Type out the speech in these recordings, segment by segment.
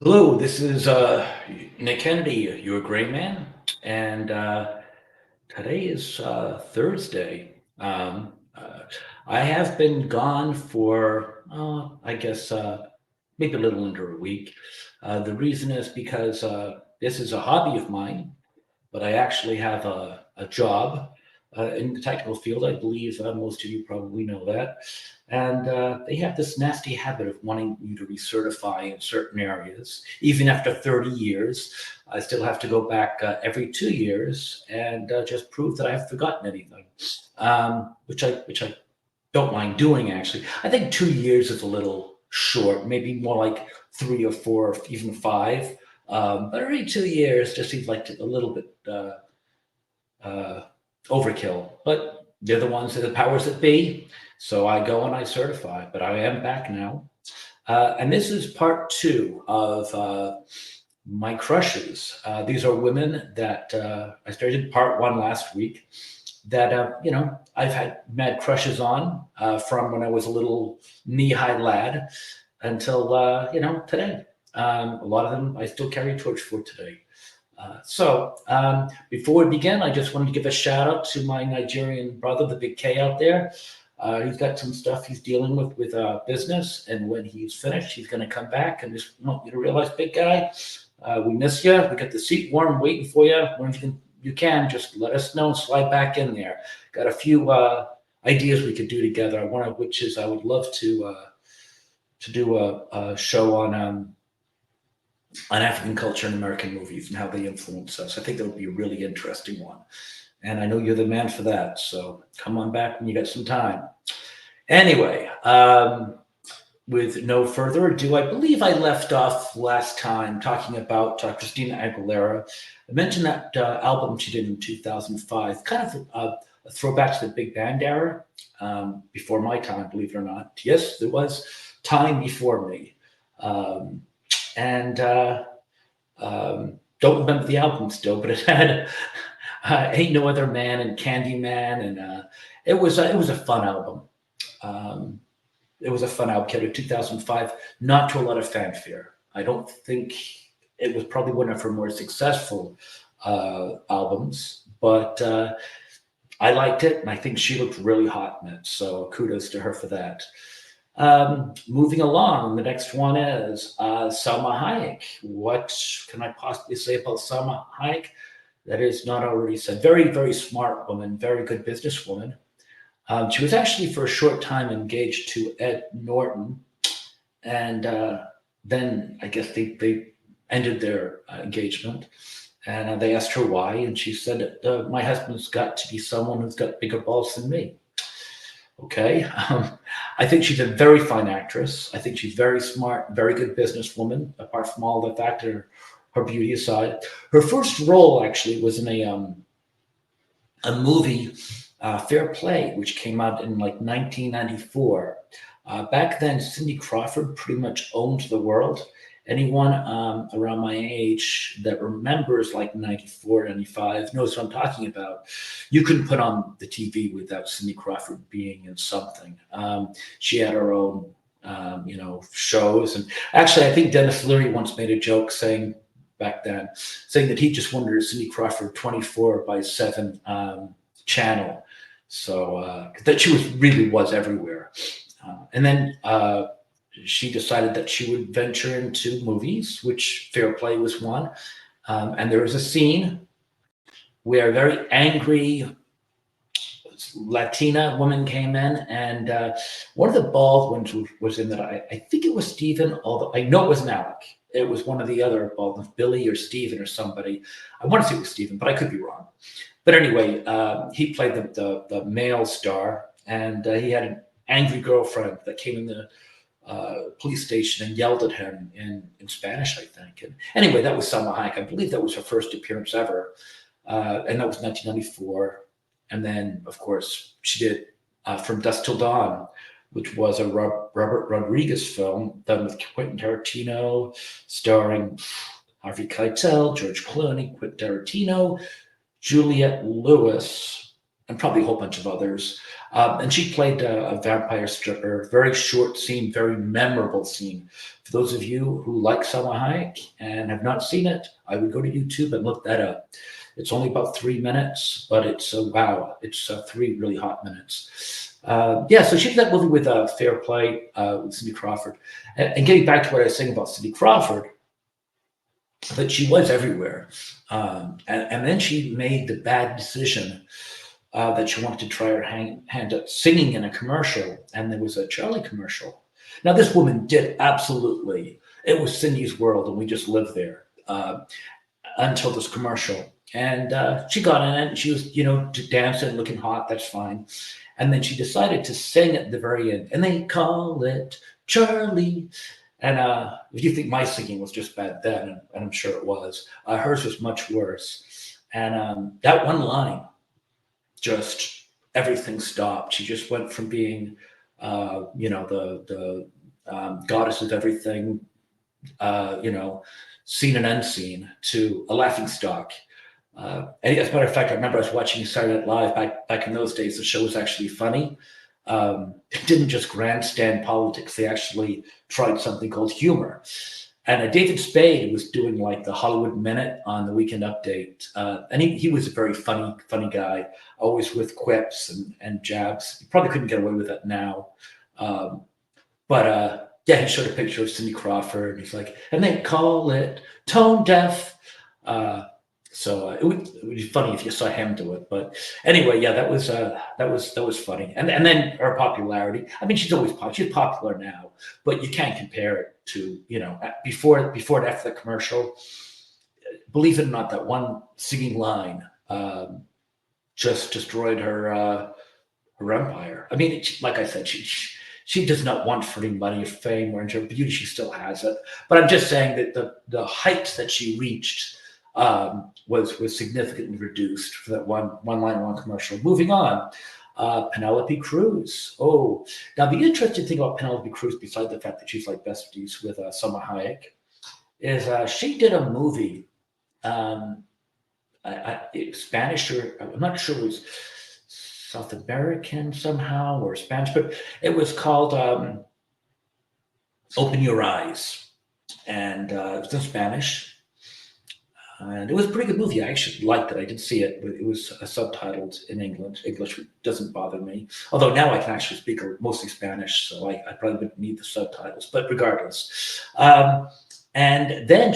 Hello, this is Nick Kennedy, your gray man, and today is Thursday. I have been gone for, I guess, maybe a little under a week. The reason is because this is a hobby of mine, but I actually have a job in the technical field. I believe most of you probably know that. And they have this nasty habit of wanting you to recertify in certain areas. Even after 30 years, I still have to go back every 2 years and just prove that I haven't forgotten anything, which I don't mind doing, actually. I think 2 years is a little short, maybe more like 3 or 4, or even 5. But every 2 years just seems like a little bit uh, overkill. But they're the ones that are the powers that be. So I go and I certify. But I am back now. And this is part two of my crushes. These are women that I started part one last week that I've had mad crushes on from when I was a little knee-high lad until today. A lot of them I still carry a torch for today. Before we begin, I just wanted to give a shout out to my Nigerian brother, the big K out there. He's got some stuff he's dealing with business, and when he's finished, he's going to come back and just want you to realize, big guy, we miss you. We got the seat warm, waiting for you. When you can just let us know and slide back in there. Got a few ideas we could do together. One of which is I would love to do a show on African culture and American movies and how they influence us. I think that would be a really interesting one. And I know you're the man for that. So come on back when you get some time. Anyway, with no further ado, I believe I left off last time talking about Christina Aguilera. I mentioned that album she did in 2005, kind of a throwback to the big band era, before my time, believe it or not. Yes, there was time before me. And don't remember the album still, but it had "Ain't No Other Man" and "Candyman," and it was a fun album. Um, it was a fun album, kid, in 2005. Not to a lot of fanfare. I don't think it was probably one of her more successful albums, but I liked it, and I think she looked really hot in it. So kudos to her for that. Moving along, the next one is Salma Hayek. What can I possibly say about Salma Hayek that is not already said? Very, very smart woman, very good businesswoman. She was actually for a short time engaged to Ed Norton, and then I guess they ended their engagement. And they asked her why, and she said, "My husband's got to be someone who's got bigger balls than me." Okay. I think she's a very fine actress. I think she's very smart, very good businesswoman, apart from all the fact of her beauty aside. Her first role actually was in a movie, Fair Play, which came out in like 1994. Back then, Cindy Crawford pretty much owned the world. Anyone around my age that remembers like 94, 95 knows what I'm talking about. You couldn't put on the TV without Cindy Crawford being in something. She had her own, shows. And actually, I think Dennis Leary once made a joke saying, back then, saying that he just wanted a Cindy Crawford 24 by 7 channel. So that she really was everywhere. And then she decided that she would venture into movies, which Fair Play was one. And there was a scene where a very angry Latina woman came in, and one of the bald ones was in that. I think it was Stephen, although I know it wasn't Alec. It was one of the other bald ones, Billy or Stephen or somebody. I want to say it was Stephen, but I could be wrong. But anyway, he played the male star, and he had an angry girlfriend that came in the police station and yelled at him in Spanish, I think. And anyway, that was Salma Hayek. I believe that was her first appearance ever, and that was 1994. And then, of course, she did From Dusk Till Dawn, which was a Robert Rodriguez film done with Quentin Tarantino, starring Harvey Keitel, George Clooney, Quentin Tarantino, Juliette Lewis, and probably a whole bunch of others. And she played a vampire stripper, very short scene, very memorable scene. For those of you who like Salma Hayek and have not seen it, I would go to YouTube and look that up. It's only about 3 minutes, but it's wow, it's 3 really hot minutes. Yeah, so she did that movie with Fair Play with Cindy Crawford. And getting back to what I was saying about Cindy Crawford, that she was everywhere. And then she made the bad decision that she wanted to try her hand at singing in a commercial, and there was a Charlie commercial. Now, this woman did absolutely, it was Cindy's world, and we just lived there until this commercial. And she got in it, and she was, dancing, looking hot, that's fine. And then she decided to sing at the very end, and they call it Charlie. And if you think my singing was just bad then, and I'm sure it was, hers was much worse. And that one line, just everything stopped. She just went from being, the goddess of everything, seen and unseen, to a laughing stock. And as a matter of fact, I remember I was watching Saturday Night Live back in those days. The show was actually funny. It didn't just grandstand politics. They actually tried something called humor. And David Spade was doing like the Hollywood Minute on the Weekend Update. And he was a very funny guy, always with quips and jabs. He probably couldn't get away with that now. But he showed a picture of Cindy Crawford. And he's like, and they call it tone deaf. So it would be funny if you saw him do it. But anyway, yeah, that was funny. And then her popularity. I mean, she's always popular. She's popular now, but you can't compare it to before and after the commercial. Believe it or not, that one singing line just destroyed her empire. I mean, like I said, she does not want for any money or fame or her beauty. She still has it. But I'm just saying that the heights that she reached was significantly reduced for that one line, one commercial. Moving on, Penelope Cruz. Oh, now the interesting thing about Penelope Cruz, besides the fact that she's like besties with Salma Hayek, is she did a movie, Spanish, or I'm not sure it was South American somehow or Spanish, but it was called Open Your Eyes, and it was in Spanish. And it was a pretty good movie. I actually liked it. I did see it, but it was subtitled in English. English doesn't bother me. Although now I can actually speak mostly Spanish, so I probably wouldn't need the subtitles. But regardless. And then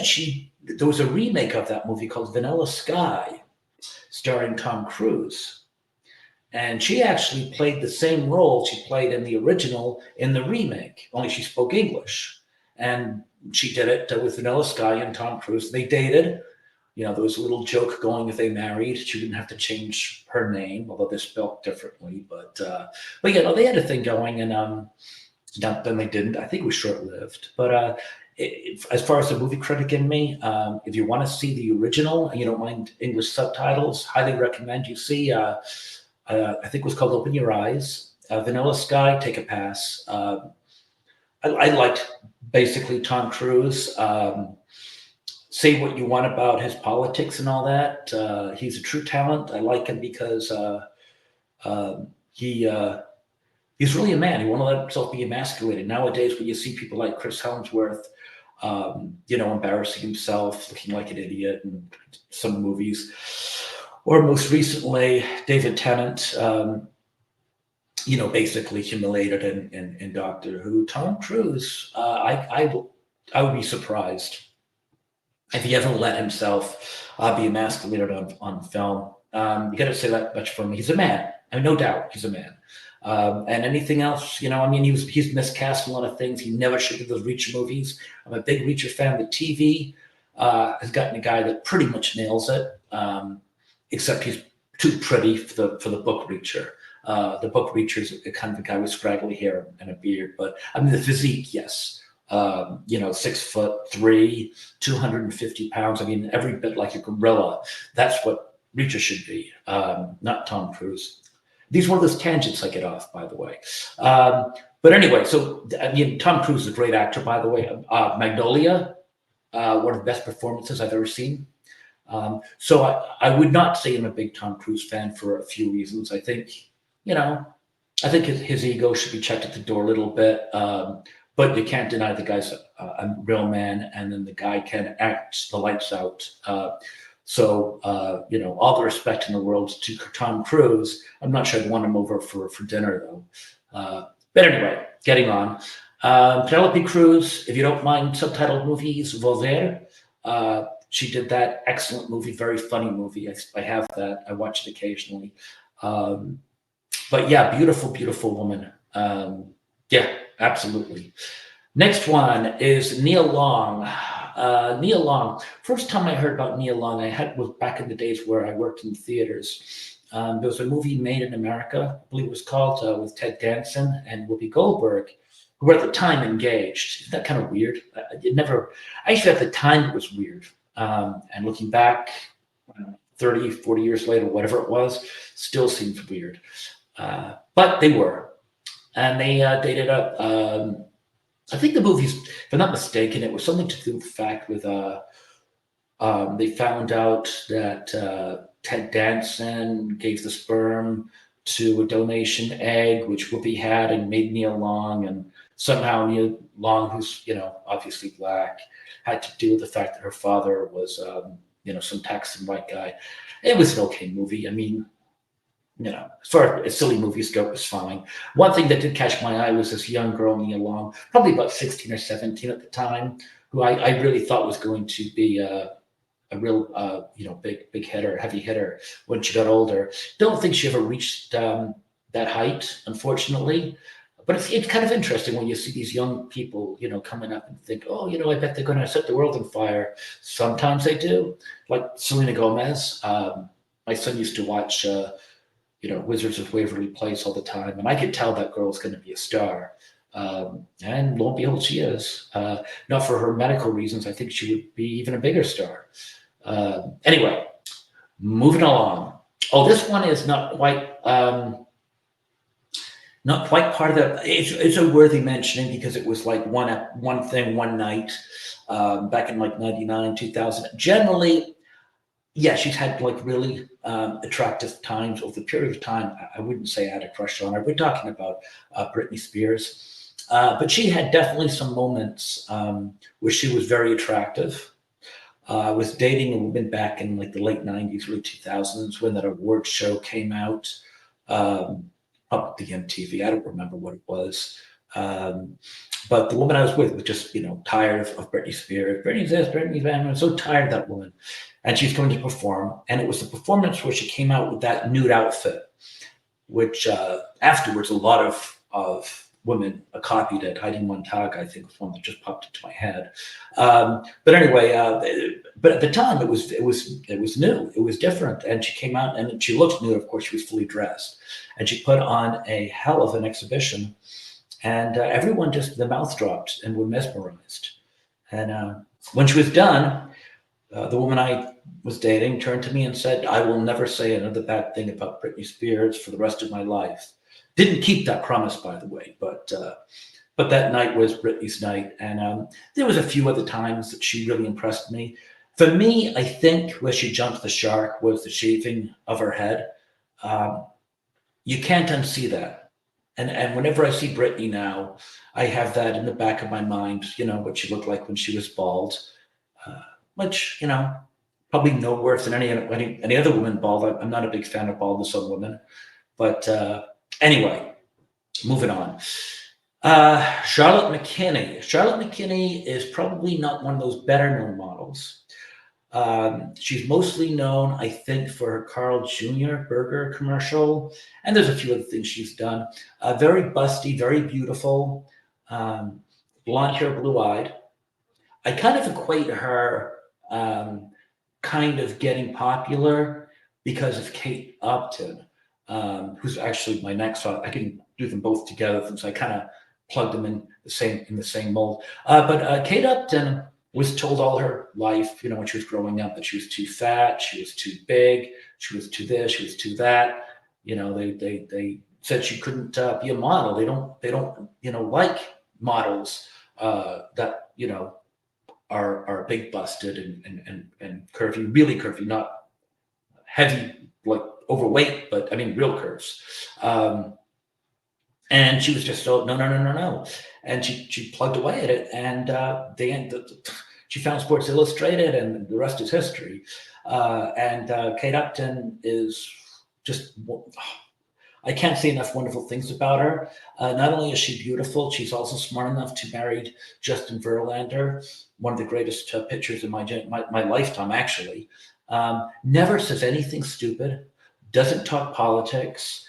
there was a remake of that movie called Vanilla Sky, starring Tom Cruise. And she actually played the same role she played in the original in the remake, only she spoke English. And she did it with Vanilla Sky and Tom Cruise. They dated. There was a little joke going if they married. She didn't have to change her name, although they're spelled differently. But they had a thing going, and then they didn't. I think it was short-lived. But as far as the movie critic in me, if you want to see the original and you don't mind English subtitles, highly recommend you see. I think it was called Open Your Eyes. Vanilla Sky, take a pass. I liked basically Tom Cruise. Say what you want about his politics and all that. He's a true talent. I like him because he's really a man. He won't let himself be emasculated. Nowadays, when you see people like Chris Hemsworth, embarrassing himself, looking like an idiot in some movies, or most recently, David Tennant, basically humiliated in Doctor Who. Tom Cruise, I would be surprised if he ever let himself be emasculated on film. You got to say that much for me. He's a man. I mean, no doubt, he's a man. And anything else, he's miscast a lot of things. He never should have those Reacher movies. I'm a big Reacher fan. The TV has gotten a guy that pretty much nails it, except he's too pretty for the book Reacher. The book Reacher is kind of a guy with scraggly hair and a beard, but I mean the physique, yes. 6'3", 250 pounds. I mean, every bit like a gorilla. That's what Reacher should be, not Tom Cruise. These are one of those tangents I get off, by the way. But anyway, so Tom Cruise is a great actor, by the way. Magnolia, one of the best performances I've ever seen. So I would not say I'm a big Tom Cruise fan for a few reasons. I think, you know, I think his ego should be checked at the door a little bit. But you can't deny the guy's a real man, and then the guy can act the lights out. You know, all the respect in the world to Tom Cruise. I'm not sure I'd want him over for dinner though. But anyway, getting on. Penelope Cruz, if you don't mind subtitled movies, Volver. She did that excellent movie, very funny movie. I have that. I watch it occasionally. But yeah, beautiful, beautiful woman. Yeah, absolutely. Next one is Nia Long. Nia Long. First time I heard about Nia Long, was back in the days where I worked in theaters. There was a movie made in America, I believe it was called, with Ted Danson and Whoopi Goldberg, who were at the time engaged. Isn't that kind of weird? Actually, at the time, it was weird. And looking back, 30, 40 years later, whatever it was, still seems weird. But they were. And they dated up. I think the movie's, if I'm not mistaken, it was something to do with the fact with they found out that Ted Danson gave the sperm to a donation egg, which Whoopi had and made Nia Long, and somehow Nia Long, who's obviously black, had to deal with the fact that her father was some Texan white guy. It was an okay movie. I mean, as far as silly movies go, it was fine. One thing that did catch my eye was this young girl, Nia Long, probably about 16 or 17 at the time, who I really thought was going to be a real, big hitter, heavy hitter when she got older. Don't think she ever reached that height, unfortunately. But it's kind of interesting when you see these young people, coming up and think, oh, I bet they're going to set the world on fire. Sometimes they do, like Selena Gomez. My son used to watch Wizards of Waverly Place all the time, and I could tell that girl's going to be a star. And lo and behold, she is. Not for her medical reasons. I think she would be even a bigger star. Anyway, moving along. Oh, this one is not quite part of the. It's a worthy mentioning because it was like one thing one night back in like 99, 2000. Generally, yeah, she's had like really attractive times over the period of time. I wouldn't say I had a crush on her. We're talking about Britney Spears. But she had definitely some moments where she was very attractive. Was dating a woman back in like the late 90s, early 2000s when that award show came out. Up the MTV. I don't remember what it was. But the woman I was with was just, tired of Britney Spears. Britney's this, Britney's that. I'm so tired of that woman. And she's going to perform. And it was the performance where she came out with that nude outfit, which afterwards a lot of women copied it. Heidi Montag, I think, was one that just popped into my head. But anyway, but at the time it was new. It was different. And she came out and she looked new. Of course, she was fully dressed. And she put on a hell of an exhibition. And everyone just, the mouth dropped and were mesmerized. And when she was done, the woman I was dating turned to me and said, I will never say another bad thing about Britney Spears for the rest of my life. Didn't keep that promise, by the way, but that night was Britney's night. And there was a few other times that she really impressed me. For me, I think where she jumped the shark was the shaving of her head. You can't unsee that. And whenever I see Britney now, I have that in the back of my mind, what she looked like when she was bald, which, probably no worse than any other woman bald. I'm not a big fan of baldness on women. But anyway, moving on. Charlotte McKinney. Charlotte McKinney is probably not one of those better known models. She's mostly known, I think, for her Carl Jr. burger commercial, and there's a few other things she's done. Very busty, very beautiful, blonde hair, blue-eyed. I kind of equate her kind of getting popular because of Kate Upton, who's actually my next thought. I can do them both together since I kind of plugged them in the same mold. But Kate Upton was told all her life, when she was growing up, that she was too fat, she was too big, she was too this, she was too that. They said she couldn't be a model. They don't like models that are big busted and curvy, really curvy, not heavy, like overweight, but I mean real curves. And she was just so no, no, no, no, no, and she plugged away at it, and she found Sports Illustrated, and the rest is history. And Kate Upton is just, I can't say enough wonderful things about her. Not only is she beautiful, she's also smart enough to marry Justin Verlander, one of the greatest pitchers in my lifetime, actually. Never says anything stupid, doesn't talk politics,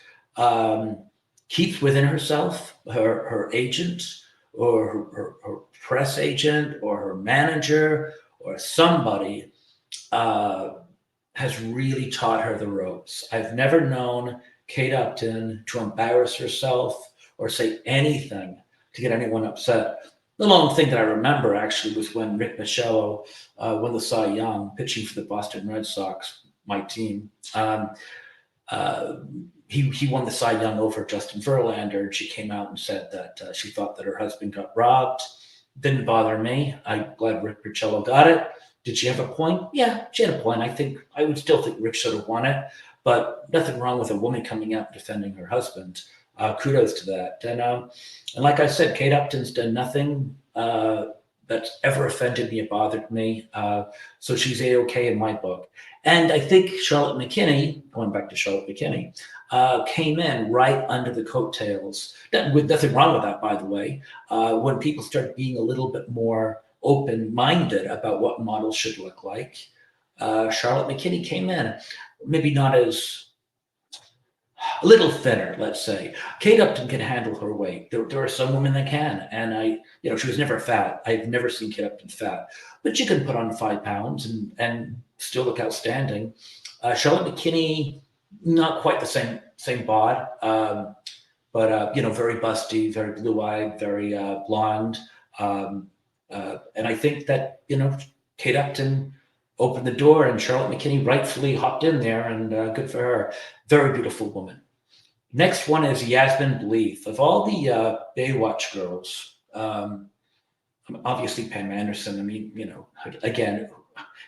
keeps within herself. Her agent or her press agent or her manager or somebody has really taught her the ropes. I've never known Kate Upton to embarrass herself or say anything to get anyone upset. The long thing that I remember actually was when Rick Michello won the Cy Young, pitching for the Boston Red Sox, my team. He won the Cy Young over Justin Verlander. She came out and said that she thought that her husband got robbed. Didn't bother me. I'm glad Rick Michello got it. Did she have a point? Yeah, she had a point. I would still think Rick should have won it, but nothing wrong with a woman coming out and defending her husband. Kudos to that. And like I said, Kate Upton's done nothing that's ever offended me or bothered me. So she's A-okay in my book. And I think Charlotte McKinney, going back to Charlotte McKinney, came in right under the coattails. With nothing wrong with that, by the way. When people started being a little bit more open-minded about what models should look like, Charlotte McKinney came in, maybe not as a little thinner, let's say. Kate Upton can handle her weight. There are some women that can, and she was never fat. I've never seen Kate Upton fat, but she can put on 5 pounds and still look outstanding. Charlotte McKinney, not quite the same bod, but very busty, very blue-eyed, very blonde. And I think that, Kate Upton opened the door and Charlotte McKinney rightfully hopped in there, and good for her. Very beautiful woman. Next one is Yasmine Bleeth. Of all the Baywatch girls, obviously Pam Anderson. I mean, again,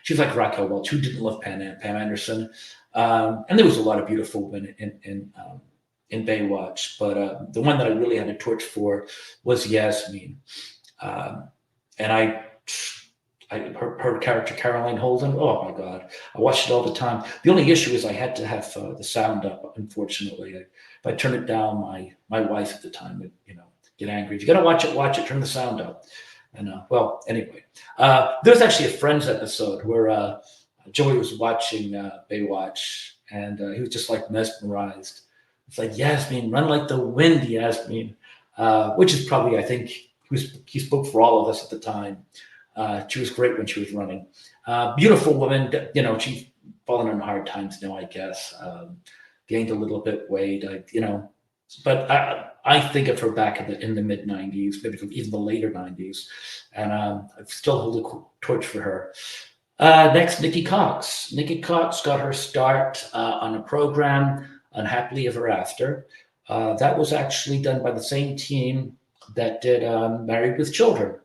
she's like Raquel Welch. Who didn't love Pam Anderson? And there was a lot of beautiful women in Baywatch, but the one that I really had a torch for was Yasmine. And her character, Caroline Holden, oh my God, I watched it all the time. The only issue is I had to have the sound up, unfortunately. If I turn it down, my wife at the time would, get angry. If you got to watch it, turn the sound up. And well, anyway, there was actually a Friends episode where Joey was watching Baywatch, and he was just like mesmerized. It's like, Yasmine, run like the wind, Yasmine, which is probably, I think, he spoke for all of us at the time. She was great when she was running. Beautiful woman, she's fallen on hard times now, I guess. Gained a little bit weight, but I think of her back in the mid 90s, maybe even the later 90s, and I still hold a torch for her. Next, Nikki Cox. Nikki Cox got her start on a program, Unhappily Ever After. That was actually done by the same team that did Married with Children.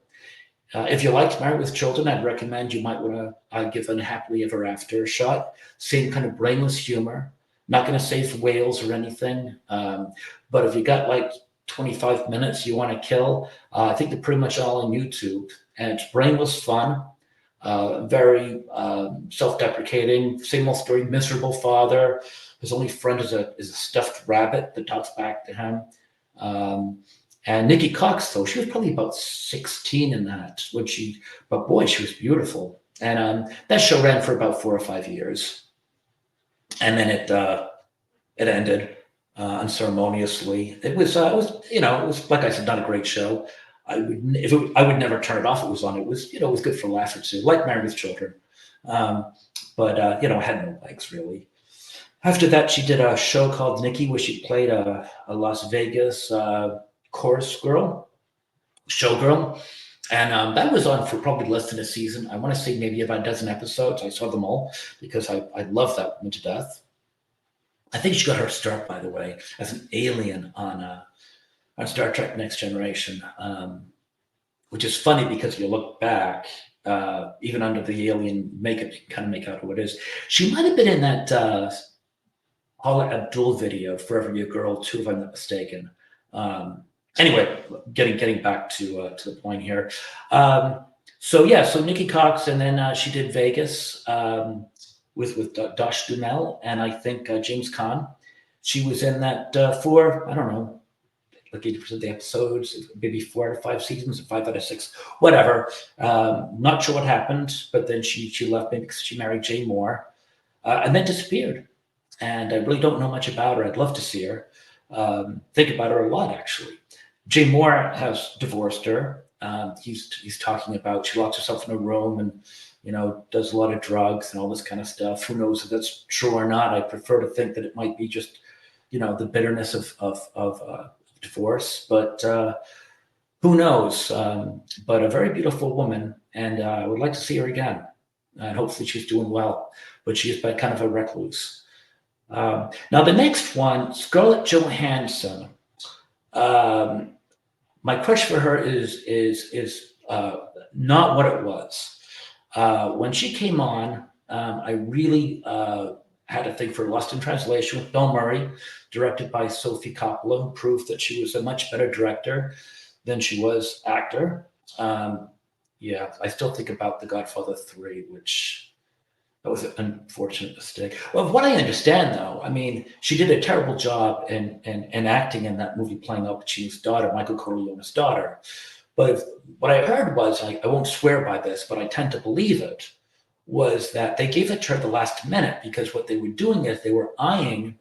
If you liked Married with Children, I'd recommend you might want to give Unhappily Ever After a shot. Same kind of brainless humor. Not going to say for whales or anything. But if you got like 25 minutes you want to kill, I think they're pretty much all on YouTube. And it's brainless fun. Very self-deprecating. Same old story. Miserable father. His only friend is a stuffed rabbit that talks back to him. And Nikki Cox, though, she was probably about 16 in that but boy, she was beautiful. And that show ran for about 4 or 5 years. And then it ended unceremoniously. It was like I said, not a great show. I would never turn it off. It was on. It was good for a laugh or two, like Married with Children. But had no legs really. After that, she did a show called Nikki, where she played a Las Vegas chorus girl, showgirl, and that was on for probably less than a season. I want to say maybe about a dozen episodes. I saw them all because I love that woman to death. I think she got her start, by the way, as an alien on Star Trek Next Generation, which is funny because you look back even under the alien makeup, you can kind of make out who it is. She might have been in that Paula Abdul video, "Forever Your Girl" too, if I'm not mistaken. Um, anyway, getting back to the point here. So yeah, so Nikki Cox, and then she did Vegas with Dosh Dumel, and I think James Caan. She was in that for, I don't know, like 80% of the episodes, maybe 4 out of 5 seasons, 5 out of 6, whatever. Not sure what happened, but then she left me because she married Jay Moore, and then disappeared. And I really don't know much about her. I'd love to see her. Think about her a lot, actually. Jay Moore has divorced her. He's talking about she locks herself in a room and does a lot of drugs and all this kind of stuff. Who knows if that's true or not? I prefer to think that it might be just the bitterness of divorce, but who knows? But a very beautiful woman, and I would like to see her again. And hopefully she's doing well. But she is kind of a recluse. Now the next one, Scarlett Johansson. My crush for her is not what it was. When she came on, I really had a thing for Lost in Translation with Bill Murray, directed by Sophie Coppola, who proved that she was a much better director than she was actor. Yeah, I still think about The Godfather 3, which that was an unfortunate mistake. Well, what I understand, though, I mean, she did a terrible job in acting in that movie, playing Al Pacino's daughter, Michael Corleone's daughter. But what I heard was, I won't swear by this, but I tend to believe it, was that they gave it to her the last minute because what they were doing is they were eyeing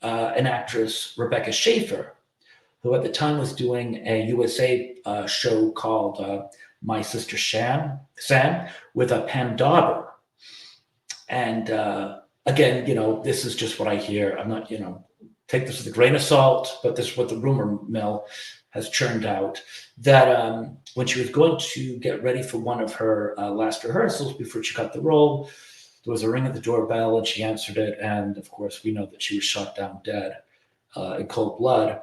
an actress, Rebecca Schaeffer, who at the time was doing a USA show called My Sister Sam with Pam Dauber. And again, this is just what I hear. I'm not, take this with a grain of salt, but this is what the rumor mill has churned out, that when she was going to get ready for one of her last rehearsals before she got the role, there was a ring at the doorbell and she answered it. And of course, we know that she was shot down dead in cold blood.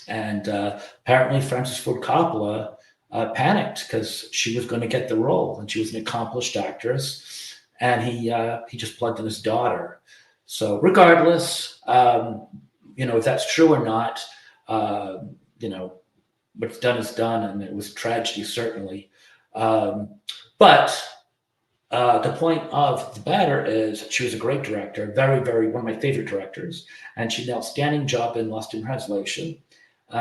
And apparently Francis Ford Coppola panicked because she was going to get the role and she was an accomplished actress. And he just plugged in his daughter. So regardless, if that's true or not, what's done is done, and it was tragedy, certainly. But the point of the matter is she was a great director, very, very, one of my favorite directors, and she did an outstanding job in Lost in Translation.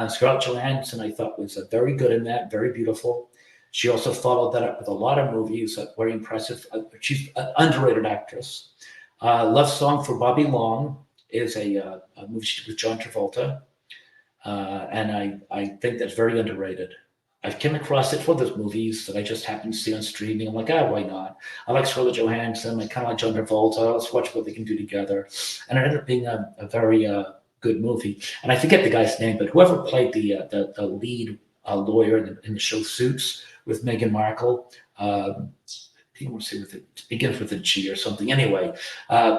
Scarlett Johansson, I thought, was very good in that, very beautiful. She also followed that up with a lot of movies, very impressive. She's an underrated actress. Love Song for Bobby Long is a movie she did with John Travolta. And I think that's very underrated. I've come across it for those movies that I just happened to see on streaming. I'm like, why not? I like Scarlett Johansson. I kind of like John Travolta. Let's watch what they can do together. And it ended up being a very good movie. And I forget the guy's name, but whoever played the lead lawyer in the show Suits with Meghan Markle, I want to say it begins with a G or something. Anyway,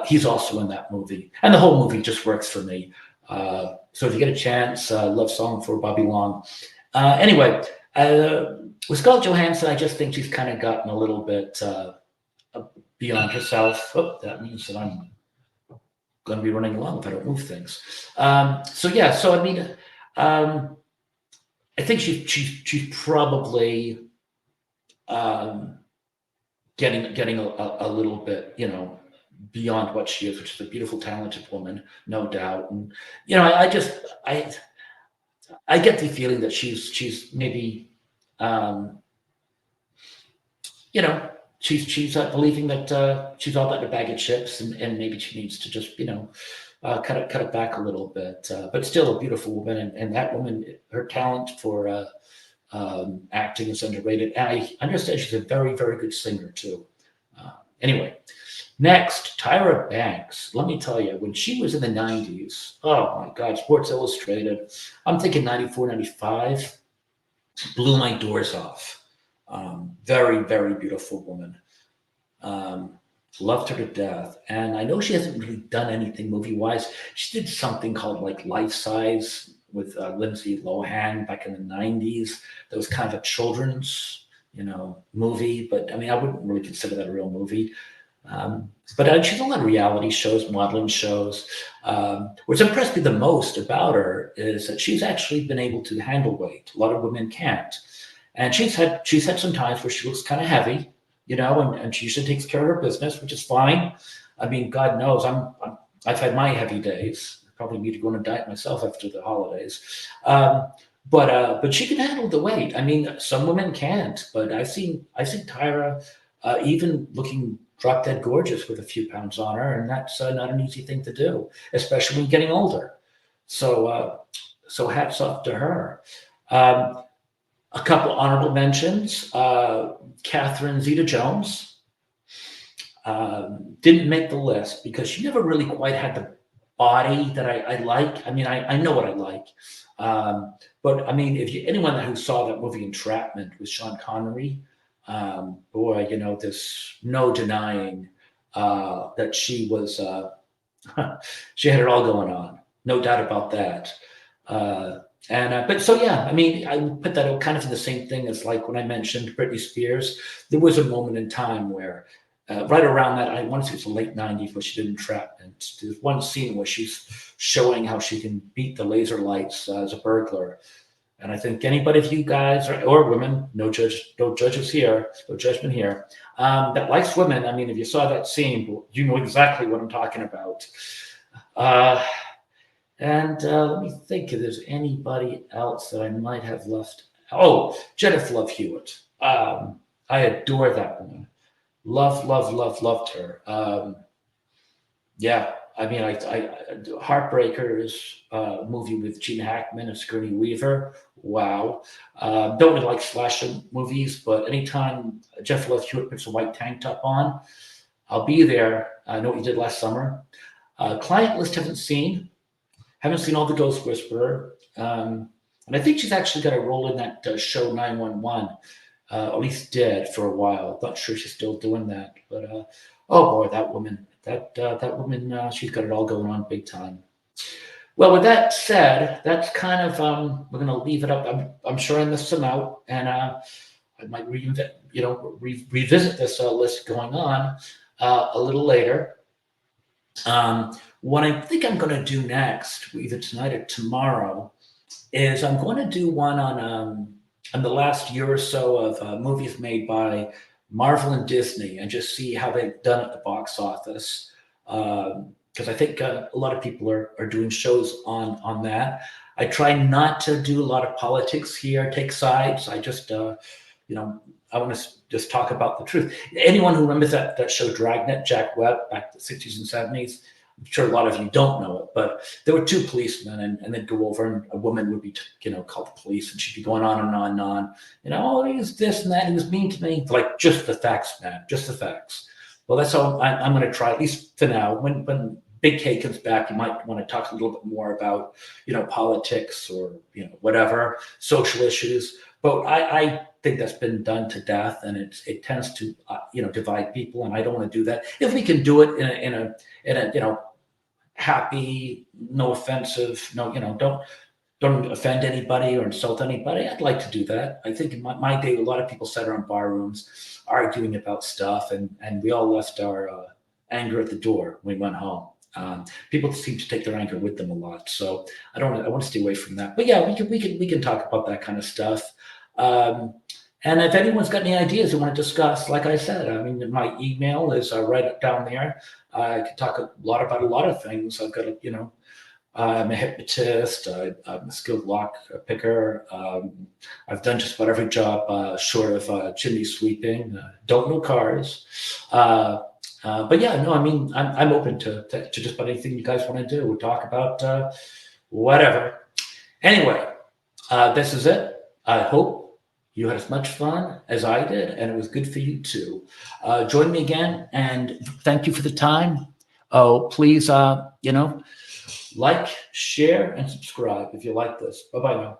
he's also in that movie. And the whole movie just works for me. So if you get a chance, Love Song for Bobby Long. Anyway, with Scarlett Johansson, I just think she's kind of gotten a little bit beyond herself. Oh, that means that I'm going to be running along if I don't move things. So I mean, I think she's probably getting a little bit, beyond what she is, which is a beautiful, talented woman, no doubt. And I get the feeling that she's maybe, she's believing that she's all about a bag of chips, and maybe she needs to just cut it back a little bit. But still a beautiful woman, and that woman, her talent for acting is underrated. And I understand she's a very, very good singer too. Anyway. Next, Tyra Banks. Let me tell you, when she was in the 90s, oh my God, Sports Illustrated, I'm thinking 94, 95, blew my doors off. Very, very beautiful woman. Loved her to death. And I know she hasn't really done anything movie-wise. She did something called like Life Size with Lindsay Lohan back in the 90s. That was kind of a children's movie, but I mean, I wouldn't really consider that a real movie. But she's on a lot of reality shows, modeling shows. What's impressed me the most about her is that she's actually been able to handle weight. A lot of women can't, and she's had some times where she looks kind of heavy, and she usually takes care of her business, which is fine. I mean, God knows, I've had my heavy days. I probably need to go on a diet myself after the holidays. But she can handle the weight. I mean, some women can't, but I've seen Tyra even looking drop dead gorgeous with a few pounds on her, and that's not an easy thing to do, especially when you're getting older. So hats off to her. Um, a couple honorable mentions: Catherine Zeta-Jones didn't make the list because she never really quite had the body that I like. I mean, I know what I like. But I mean, if anyone who saw that movie Entrapment with Sean Connery, boy, there's no denying that she was, she had it all going on. No doubt about that. But so, yeah, I mean, I would put that kind of in the same thing as like when I mentioned Britney Spears. There was a moment in time where, right around that, I want to say it's the late 90s where she did Entrapment. There's one scene where she's showing how she can beat the laser lights as a burglar. And I think anybody of you guys or women, no judges here, no judgment here, that likes women, I mean, if you saw that scene, you know exactly what I'm talking about. Let me think if there's anybody else that I might have left. Oh, Jennifer Love Hewitt. I adore that woman. Loved her. Yeah, I mean, Heartbreaker is a movie with Gene Hackman and Sigourney Weaver. Wow. Don't really like slasher movies, but anytime Jeff Love Hewitt puts a white tank top on, I'll be there. I know what you did last summer. Client List haven't seen all the Ghost Whisperer. And I think she's actually got a role in that show 911. At least did for a while. Not sure she's still doing that, but oh boy, that woman, she's got it all going on big time. Well, with that said, that's kind of we're going to leave it up. I'm sure I missed some out, and I might revisit this list going on a little later. What I think I'm going to do next, either tonight or tomorrow, is I'm going to do one on the last year or so of movies made by Marvel and Disney, and just see how they've done at the box office. Because I think a lot of people are doing shows on that. I try not to do a lot of politics here, take sides. I just, I want to just talk about the truth. Anyone who remembers that show Dragnet, Jack Webb, back in the 60s and 70s, I'm sure a lot of you don't know it, but there were two policemen, and they'd go over, and a woman would be, called the police, and she'd be going on and on and on. Oh, he was this and that, he was mean to me. Like, just the facts, man, just the facts. Well, that's how I'm going to try, at least for now. When Big K comes back, you might want to talk a little bit more about, politics or, whatever, social issues. But I think that's been done to death, and it tends to, divide people, and I don't want to do that. If we can do it in a happy, no offensive, don't offend anybody or insult anybody, I'd like to do that. I think in my day, a lot of people sat around bar rooms arguing about stuff, and we all left our anger at the door when we went home. People seem to take their anger with them a lot, so I want to stay away from that. But yeah, we can talk about that kind of stuff. And if anyone's got any ideas they want to discuss, like I said, I mean, my email is right up down there. I can talk a lot about a lot of things. I've got I'm a hypnotist. I'm a skilled lock picker. I've done just about every job short of chimney sweeping. Don't know cars. But yeah, no, I mean, I'm open to just about anything you guys want to do. We'll talk about whatever. Anyway, this is it. I hope you had as much fun as I did, and it was good for you too. Join me again, and thank you for the time. Oh, please, like, share, and subscribe if you like this. Bye-bye now.